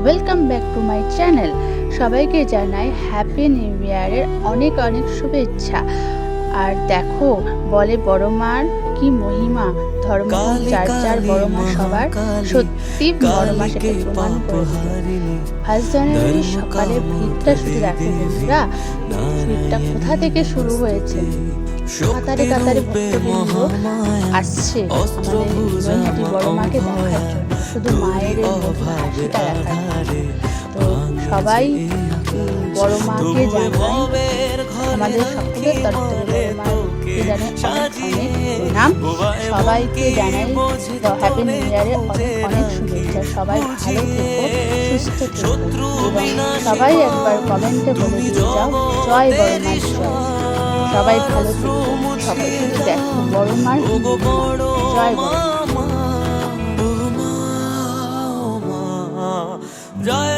Welcome back to my channel. সবাইকে জানাই happy new ইয়ারের অনেক অনেক শুভেচ্ছা। আর দেখো, বলে বড় মার কি মহিমা, ধর্ম যার যার বড় মা সবার, সত্যি বড় মা সেটা প্রমাণ করে দিল। 1 জানুয়ারি সকালে ভিড়টা শুধু দেখো বন্ধুরা, ভিড়টা কোথা থেকে শুরু হয়েছে। কাতারে কাতারে ভক্তবৃন্দ আসছে আমাদের নৈহাটি বড় মাকে দেখার জন্য, শুধু মায়ের এই হাসিটা দেখার জন্য। তো সবাই বড় মাকে জানাই আমাদের সকলের তরফ থেকে বড় মাকে জানাই অনেক অনেক প্রণাম। সবাইকে জানাই হ্যাপি নিউ ইয়ারের অনেক অনেক শুভেচ্ছা। সবাই ভালো থেকো, সুস্থ থেকো এবং সবাই একবার কমেন্টে বলে দিয়ে যাও জয় বড় মা জয়। সবাই ভালো থেকো, সবাই শুধু দেখো বড় মার জয় বড় মা। জয়